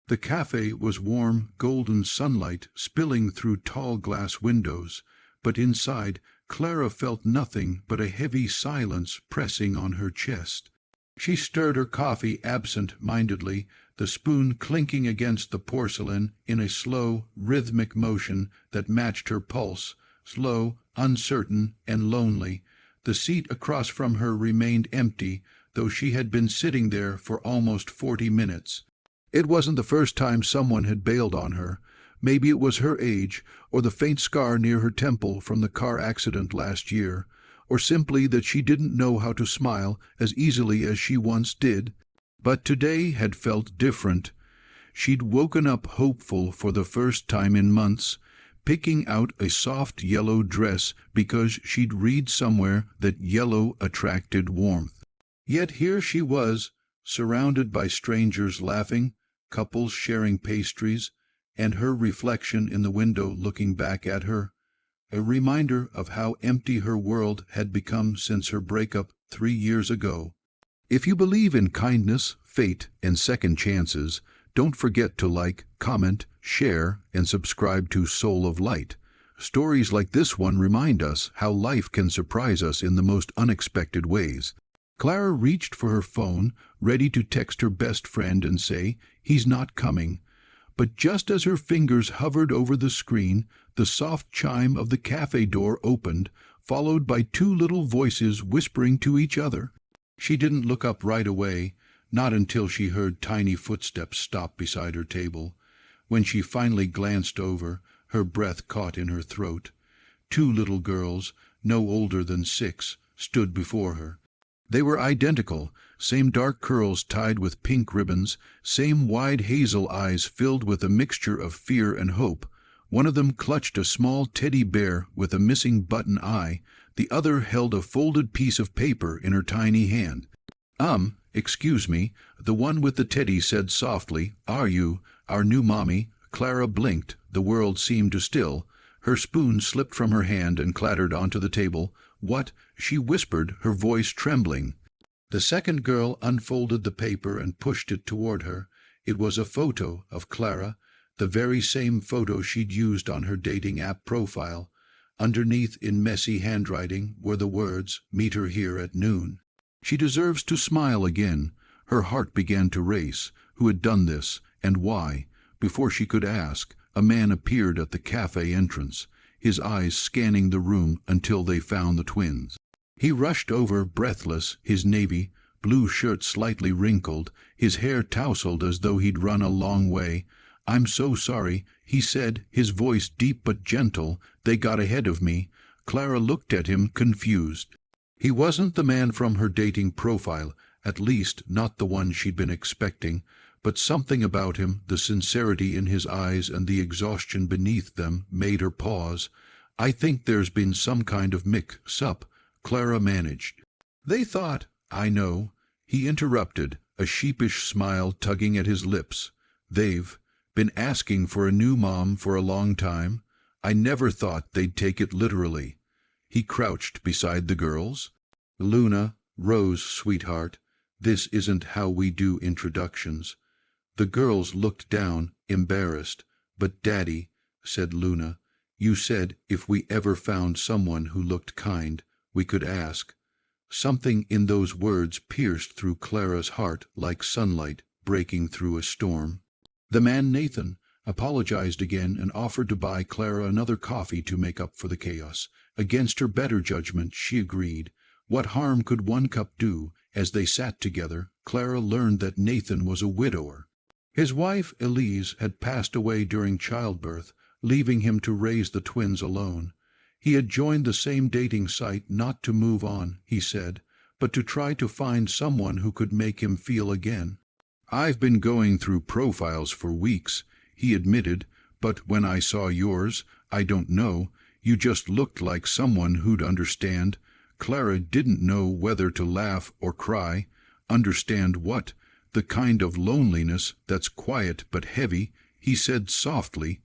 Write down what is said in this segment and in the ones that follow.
The cafe was warm, golden sunlight spilling through tall glass windows, but inside Clara felt nothing but a heavy silence pressing on her chest. She stirred her coffee absent-mindedly, the spoon clinking against the porcelain in a slow, rhythmic motion that matched her pulse, slow, uncertain, and lonely. The seat across from her remained empty, though she had been sitting there for almost 40 minutes. It wasn't the first time someone had bailed on her. Maybe it was her age, or the faint scar near her temple from the car accident last year, or simply that she didn't know how to smile as easily as she once did. But today had felt different. She'd woken up hopeful for the first time in months, picking out a soft yellow dress because she'd read somewhere that yellow attracted warmth. Yet here she was, surrounded by strangers laughing, couples sharing pastries, and her reflection in the window looking back at her, a reminder of how empty her world had become since her breakup 3 years ago. If you believe in kindness, fate, and second chances, don't forget to like, comment, share, and subscribe to Soul of Light. Stories like this one remind us how life can surprise us in the most unexpected ways. Clara reached for her phone, ready to text her best friend and say, "He's not coming." But just as her fingers hovered over the screen, the soft chime of the cafe door opened, followed by 2 little voices whispering to each other. She didn't look up right away, not until she heard tiny footsteps stop beside her table. When she finally glanced over, her breath caught in her throat. 2 little girls, no older than 6, stood before her. They were identical, same dark curls tied with pink ribbons, same wide hazel eyes filled with a mixture of fear and hope. One of them clutched a small teddy bear with a missing button eye, the other held a folded piece of paper in her tiny hand. Excuse me," the one with the teddy said softly. "Are you our new mommy?" Clara blinked. The world seemed to still. Her spoon slipped from her hand and clattered onto the table. "What?" she whispered, her voice trembling. The second girl unfolded the paper and pushed it toward her. It was a photo of Clara, the very same photo she'd used on her dating app profile. Underneath, in messy handwriting, were the words, "Meet her here at noon." She deserves to smile again. Her heart began to race. Who had done this, and why? Before she could ask, a man appeared at the cafe entrance, his eyes scanning the room until they found the twins. He rushed over, breathless, his navy blue shirt slightly wrinkled, his hair tousled as though he'd run a long way. "I'm so sorry," he said, his voice deep but gentle. "They got ahead of me." Clara looked at him, confused. He wasn't the man from her dating profile, at least not the one she'd been expecting, but something about him, the sincerity in his eyes and the exhaustion beneath them, made her pause. "I think there's been some kind of mix-up," Clara managed. "They thought—" "I know," he interrupted, a sheepish smile tugging at his lips. "They've been asking for a new mom for a long time. I never thought they'd take it literally." He crouched beside the girls. "Luna, Rose, sweetheart, this isn't how we do introductions." The girls looked down, embarrassed. "But Daddy," said Luna, "you said if we ever found someone who looked kind, we could ask." Something in those words pierced through Clara's heart like sunlight breaking through a storm. The man, Nathan, apologized again and offered to buy Clara another coffee to make up for the chaos. Against her better judgment, she agreed. What harm could one cup do? As they sat together, Clara learned that Nathan was a widower. His wife, Elise, had passed away during childbirth, leaving him to raise the twins alone. He had joined the same dating site not to move on, he said, but to try to find someone who could make him feel again. "I've been going through profiles for weeks," he admitted, "but when I saw yours, I don't know, you just looked like someone who'd understand." Clara didn't know whether to laugh or cry. "Understand what?" "The kind of loneliness that's quiet but heavy," he said softly.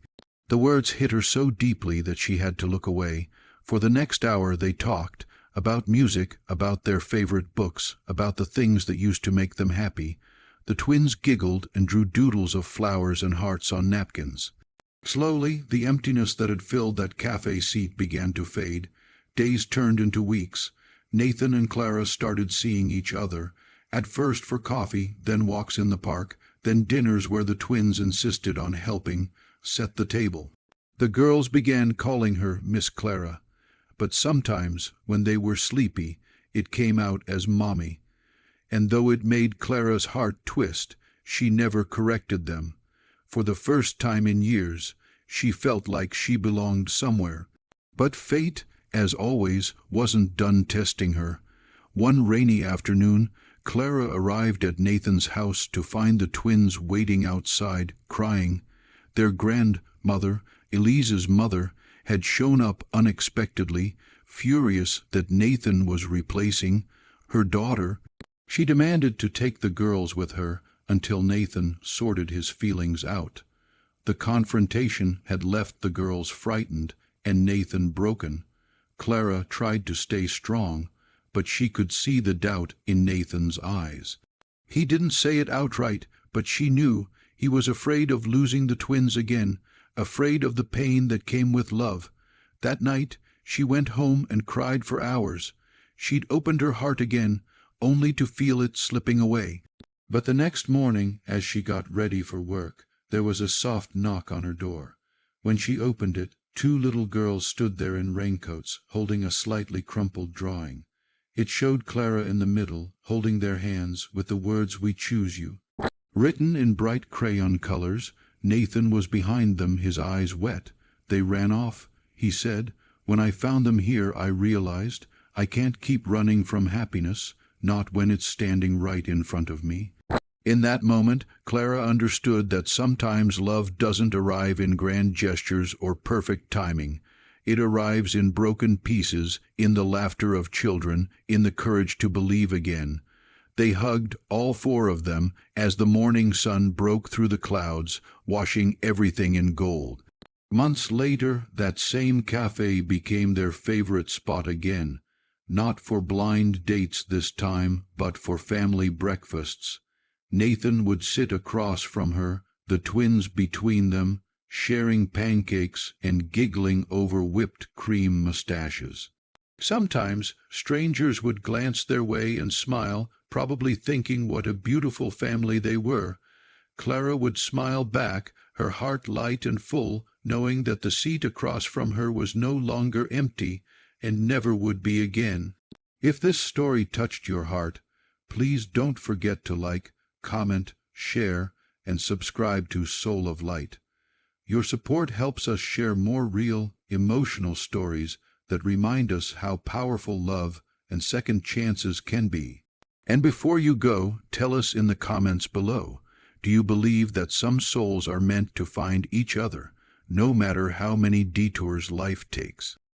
The words hit her so deeply that she had to look away. For the next hour they talked, about music, about their favorite books, about the things that used to make them happy. The twins giggled and drew doodles of flowers and hearts on napkins. Slowly, the emptiness that had filled that cafe seat began to fade. Days turned into weeks. Nathan and Clara started seeing each other, at first for coffee, then walks in the park, then dinners where the twins insisted on helping set the table. The girls began calling her Miss Clara, but sometimes, when they were sleepy, it came out as Mommy, and though it made Clara's heart twist, she never corrected them. For the first time in years, she felt like she belonged somewhere. But fate, as always, wasn't done testing her. One rainy afternoon, Clara arrived at Nathan's house to find the twins waiting outside, crying. Their grandmother, Elise's mother, had shown up unexpectedly, furious that Nathan was replacing her daughter. She demanded to take the girls with her until Nathan sorted his feelings out. The confrontation had left the girls frightened and Nathan broken. Clara tried to stay strong, but she could see the doubt in Nathan's eyes. He didn't say it outright, but she knew he was afraid of losing the twins again, afraid of the pain that came with love. That night she went home and cried for hours. She'd opened her heart again, only to feel it slipping away. But the next morning, as she got ready for work, there was a soft knock on her door. When she opened it, two little girls stood there in raincoats, holding a slightly crumpled drawing. It showed Clara in the middle, holding their hands with the words "We choose you" written in bright crayon colors. Nathan was behind them, his eyes wet. "They ran off," he said. "When I found them here, I realized I can't keep running from happiness, not when it's standing right in front of me." In that moment, Clara understood that sometimes love doesn't arrive in grand gestures or perfect timing. It arrives in broken pieces, in the laughter of children, in the courage to believe again. They hugged, all four of them, as the morning sun broke through the clouds, washing everything in gold. Months later, that same cafe became their favorite spot again, not for blind dates this time, but for family breakfasts. Nathan would sit across from her, the twins between them, sharing pancakes and giggling over whipped cream mustaches. Sometimes strangers would glance their way and smile, probably thinking what a beautiful family they were. Clara would smile back, her heart light and full, knowing that the seat across from her was no longer empty and never would be again. If this story touched your heart, please don't forget to like, comment, share, and subscribe to Soul of Light. Your support helps us share more real, emotional stories that remind us how powerful love and second chances can be. And before you go, tell us in the comments below, do you believe that some souls are meant to find each other, no matter how many detours life takes?